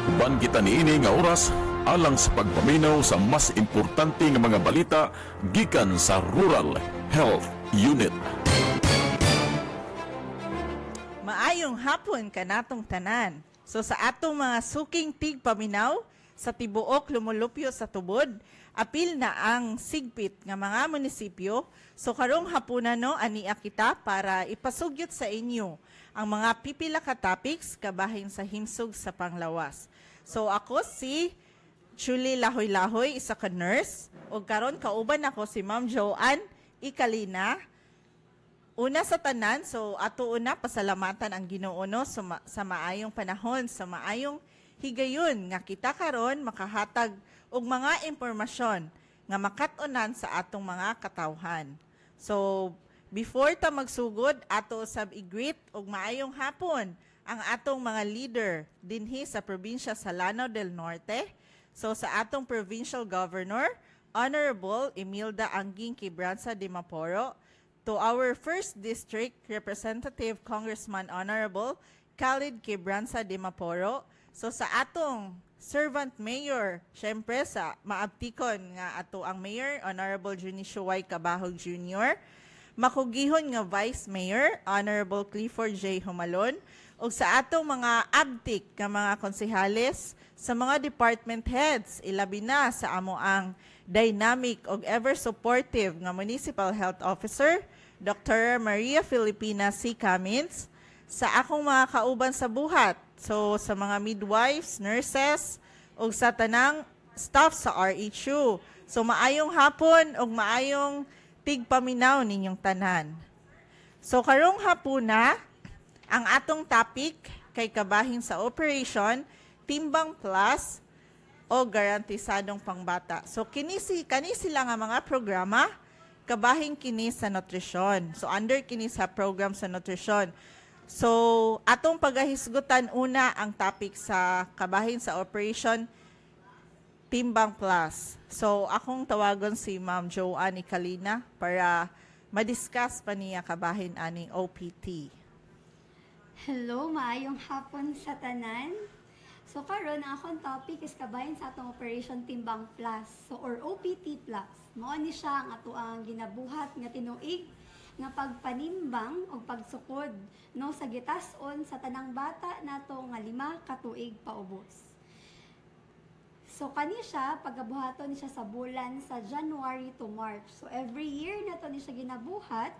Uban kita niini nga oras alang sa pagpaminaw sa mas importante nga mga balita gikan sa Rural Health Unit. Maayong hapon kanatong tanan. So sa atong mga suking tigpaminaw sa tibuok lumulupyo sa tubod, apil na ang sigpit nga mga munisipyo. So karong hapunan no ania kita para ipasugyot sa inyo ang mga pipila ka topics kabahin sa himsog sa panglawas. So ako si Julie Lahoy-Lahoy, isa ka nurse, o karon kauban ako si Ma'am Joanne Icalina. Una sa tanan, so ato una pasalamatan ang Ginoo no sa maayong panahon, sa maayong higayon nga kita karon makahatag og mga impormasyon nga makat-unan sa atong mga katawhan. So before ta magsugod, ato sab i-greet og maayong hapon ang atong mga leader dinhi sa probinsya sa Lanao del Norte. So sa atong provincial governor, Honorable Imelda Anguing Quebranza de Maporo, to our 1st District Representative Congressman Honorable Khalid Quebranza de Maporo. So sa atong servant mayor, syempre sa maabtikon nga ato ang mayor, Honorable Junicio Y. Cabahog Jr., makugihon nga Vice Mayor, Honorable Clifford J. Humalon, o sa atong mga abtik nga mga konsehales, sa mga department heads, ilabi na sa amo ang dynamic o ever supportive nga Municipal Health Officer, Dr. Maria Filipina C. Camins, sa akong mga kauban sa buhat, so sa mga midwives, nurses, o sa tanang staff sa RHU. So maayong hapon o maayong tigpaminaw ninyong tanan. So karong hapuna, ang atong topic kay kabahin sa Operation Timbang Plus o Garantisadong Pangbata. So kani sila nga mga programa kabahin kini sa nutrisyon. So under kini sa program sa nutrisyon. So atong pagahisgutan una ang topic sa kabahin sa Operation Timbang Plus. So akong tawagon si Ma'am Joanne Icalina para madiscuss pa niya kabahin aning OPT. Hello, maayong hapon sa tanan. So karon ang akong topic is kabahin sa atong Operation Timbang Plus, so or OPT Plus. Mao ni siya ang ato ang ginabuhat nga tinuig nga pagpanimbang o pagsukod no sa gitas-on sa tanang bata nato nga 5 ka tuig paubos. So kani siya pagabuhaton ni siya sa bulan sa January to March. So every year nato ni siya ginabuhat.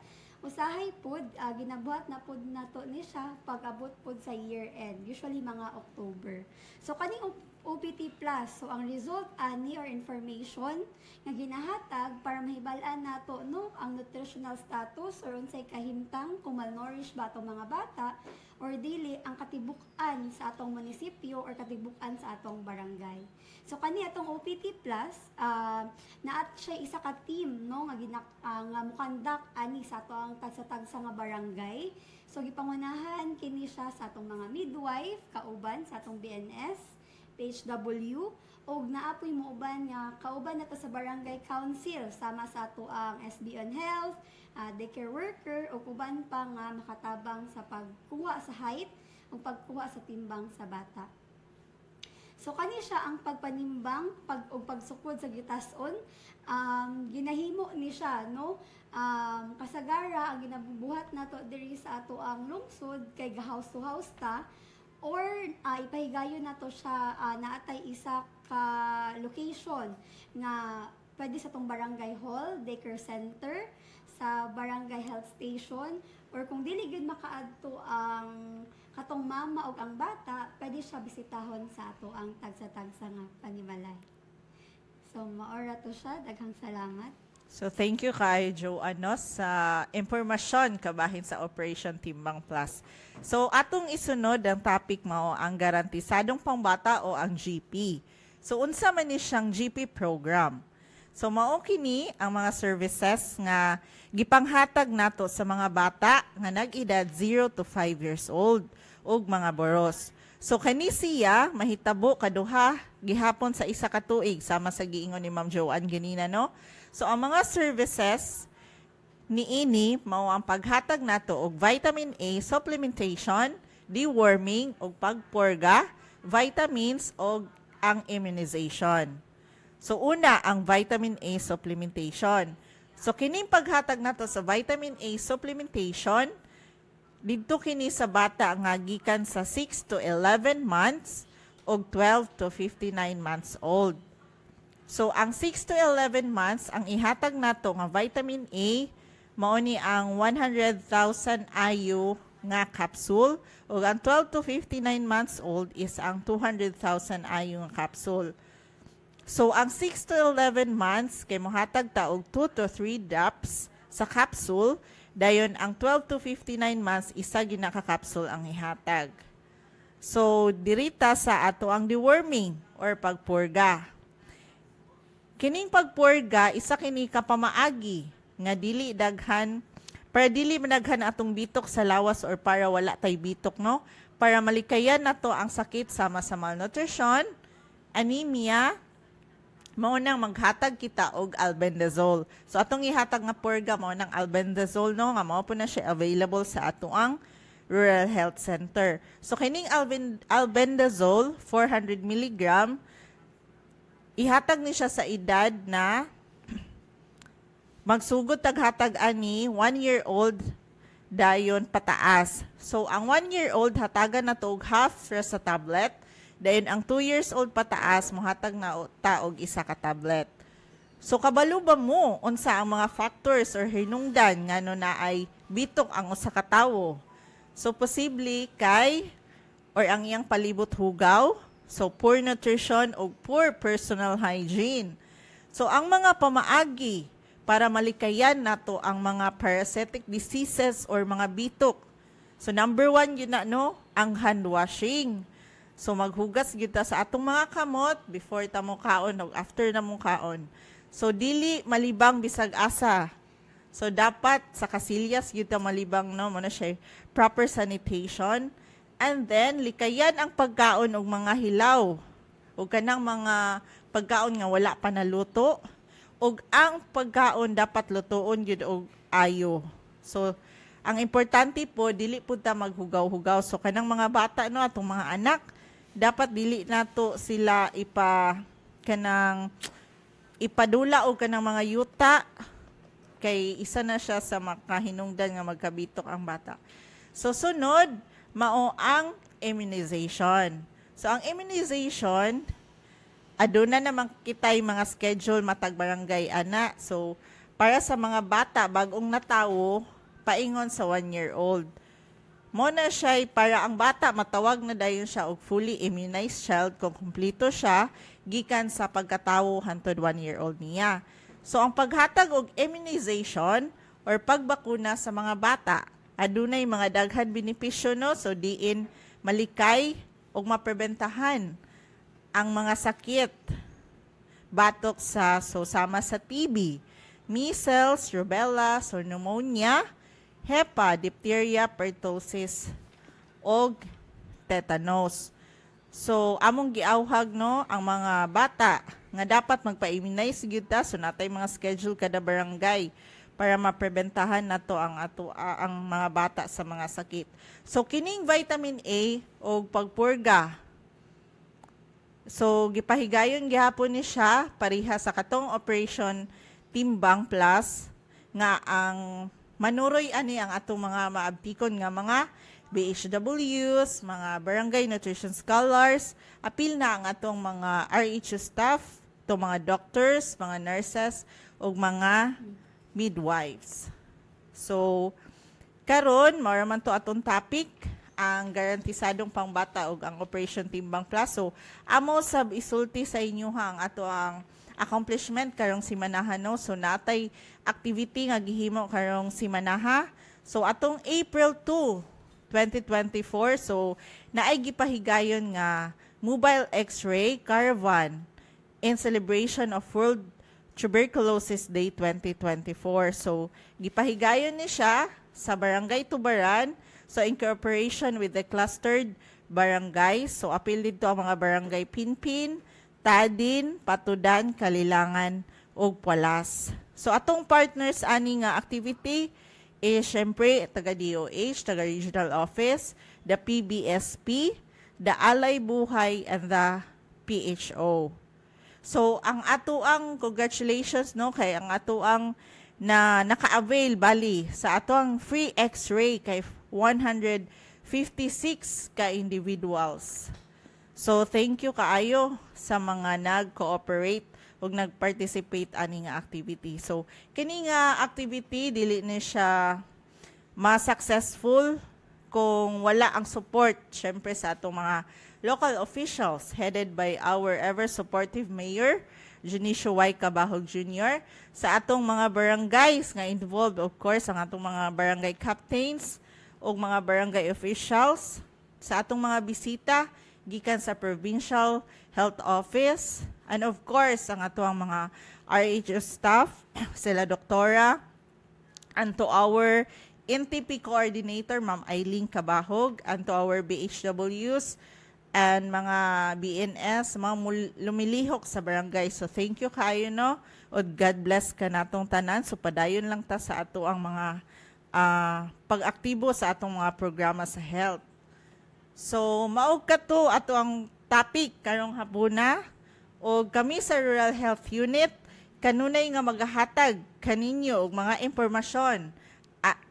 Usahay pod, ginabuhat na pod nato ni siya pag-abot pod sa year end, usually mga October. So kaning OPT Plus, so ang result ani or information nga ginahatag para mahibal-an nato no ang nutritional status or unsay kahimtang kung malnourished ba atong mga bata or dili ang katibuk-an sa atong munisipyo or katibuk-an sa atong barangay. So kani atong OPT Plus, naat siya isa ka team no nga nga mukandak ani sa atong tagsa-tagsa nga barangay. So gipangunahan kini siya sa atong mga midwife, kauban sa atong BNS, PHW, og naapoy muuban nga kauban nato sa barangay council sama sa ato ang SB on Health, daycare worker o uban pa nga makatabang sa pagkuha sa height o pagkuha sa timbang sa bata. So kani siya ang pagpanimbang ug pagsukod sa gitas-on, ginahimo ni siya no, kasagara ang ginabubuhat nato diri sa ato ang lungsod kay house to house ta or ipahigayon nato siya naatay isa ka location nga pwede sa tong barangay hall, daycare center, sa barangay health station, or kung dili gyud makaadto ang katong mama o ang bata, pwede siya bisitahon sa ato ang tagsa-tagsa nga panimalay. So maora to siya, daghang salamat. So thank you kay Joanne sa impormasyon kabahin sa Operation Timbang Plus. So atong isunod ang topic mao ang Garantisadong Pangbata o ang GP. So unsa man ni siyang GP program? So mao kini ang mga services nga gipanghatag nato sa mga bata nga nag-edad 0 to 5 years old ug mga boros. So kani siya mahitabo kaduha gihapon sa isa ka tuig sama sa giingon ni Ma'am Joanne ganina no. So ang mga services niini mao ang paghatag nato og vitamin A supplementation, deworming ug pagpurga vitamins o ang immunization. So una, ang vitamin A supplementation. So kining paghatag nato sa vitamin A supplementation, didto kini sa bata nga gikan sa 6 to 11 months o 12 to 59 months old. So ang 6 to 11 months, ang ihatag nato nga vitamin A, mao ni ang 100,000 IU nga capsule, o ang 12 to 59 months old is ang 200,000 IU nga capsule. So ang 6 to 11 months kay mohatag ta og 2 to 3 drops sa capsule, dayon ang 12 to 59 months isa ginaka capsule ang ihatag. So dirita sa ato ang deworming or pagpurga. Kining pagpurga isa kini kapamaagi nga dili daghan, para dili managhan atong bitok sa lawas or para wala tay bitok, no? Para malikayan nato ang sakit sama sa malnutrition, anemia, mao nang maghatag kita og albendazole. So atong ihatag nga purga mao nang albendazole, no, nga mao po na siya available sa atoang Rural Health Center. So kining albendazole 400 mg ihatag ni siya sa edad na magsugod taghatag ani 1-year-old dayon pataas. So ang 1-year-old hatagan na to og half sa tablet. Dayon ang 2 years old pataas mohatag na taog isa ka tablet. So kabalo ba mo unsa ang mga factors or hinungdan ngano na ay bitok ang usa ka tawo? So posible kay or ang iyang palibot hugaw, so poor nutrition o poor personal hygiene. So ang mga pamaagi para malikayan nato ang mga parasitic diseases or mga bitok. So number 1 yun na, no, ang hand washing. So maghugas gyud ta sa atong mga kamot before ta mo kaon o after na mo kaon. So dili malibang bisag asa. So dapat sa kasilyas gyud ta malibang, no, mo na siya proper sanitation. And then likayan ang pagkaon og mga hilaw. O kanang mga pagkaon nga wala pa naluto. Og ang pagkaon dapat lutoon gyud og ayo. So ang importante po dili pud ta maghugaw-hugaw. So kanang mga bata, no, atong mga anak, dapat dili nato sila ipadula o kanang mga yuta kay isa na siya sa makahinungdan nga magkabitok ang bata. So sunod mao ang immunization. So ang immunization aduna naman kitay mga schedule matag barangay ana. So para sa mga bata bagong natawo paingon sa 1-year-old. Mo na siya para ang bata matawag na dayon siya og fully immunized child kung kumpleto siya gikan sa pagkatawo hangtod 1-year-old niya. So ang paghatag og immunization or pagbakuna sa mga bata adunay mga daghan benepisyo, no, so diin malikay og maprebentahan ang mga sakit batok sa sama sa TB, measles, rubella, so pneumonia, hepa, diphtheria, pertussis, og tetanus. So, among giawhag, no, ang mga bata nga dapat magpa-immunize gyud ta, so natay mga schedule kada barangay para maprebentahan nato ang mga bata sa mga sakit. So, kining vitamin A og pagpurga. So, gipahigayon gihapon ni siya pareha sa katong Operation Timbang Plus nga ang manuroy ani ang atong mga maabtikon nga mga BHWs, mga barangay nutrition scholars, apil na ang atong mga RHU staff, itong mga doctors, mga nurses, o mga midwives. So, karon maraman to atong topic, ang garantisadong pangbata o ang Operation Timbang Plus. So, amo sab isulti sa inyo ang ato ang accomplishment karong simanaha, no? So natay activity nga gihimo karong simanaha. So atong April 2, 2024, so naay gipahigayon nga mobile X-ray caravan in celebration of World Tuberculosis Day 2024. So gipahigayon ni siya sa Barangay Tubaran, so in cooperation with the clustered barangays. So apil dito ang mga barangay Pinpin, Tadin, Patudan, Kalilangan, ug Pualas. So atong partners ani nga activity is syempre taga DOH, taga Regional Office, the PBSP, the Alay Buhay, and the PHO. So, ang atuang congratulations, no, kay ang atuang na naka-avail bali sa atuang free X-ray kay 156 ka individuals. So, thank you kaayo sa mga nag-cooperate ug nag-participate ani nga activity. So, kini nga activity dili ni siya ma-successful kung wala ang support syempre sa atong mga local officials headed by our ever supportive mayor Junicio Y. Cabahog Jr. sa atong mga barangays nga involved, of course, ang atong mga barangay captains o mga barangay officials, sa atong mga bisita gikan sa provincial health office, and of course ang atong mga RHO staff sila doktora, and to our NTP coordinator Ma'am Eileen Cabahog, and to our BHWs and mga BNS, mga lumilihok sa barangay. So thank you kayo, no? O God bless ka natong tanan. So padayon lang ta sa ato ang mga pag-aktibo sa atong mga programa sa health. So maog ka to ato ang topic karong hapuna, o kami sa Rural Health Unit kanunay nga magahatag kaninyo og mga impormasyon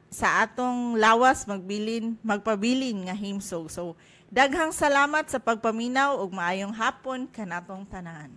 sa atong lawas magpabilin nga himsog. So daghang salamat sa pagpaminaw ug maayong hapon kanatong tanan.